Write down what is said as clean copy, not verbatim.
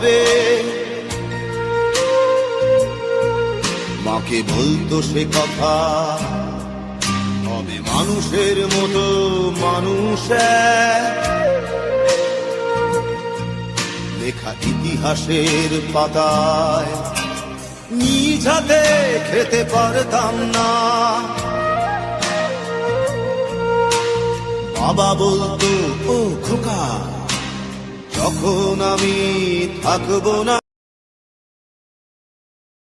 হবে। মাকে বলতো সে কথা, হবে মানুষের মতো মানুষ এক। লেখা ইতিহাসের পাতায় নিজ হাতে খেতে পারতাম না। বাবা বলতো, ও খোকা, যখন আমি থাকবো না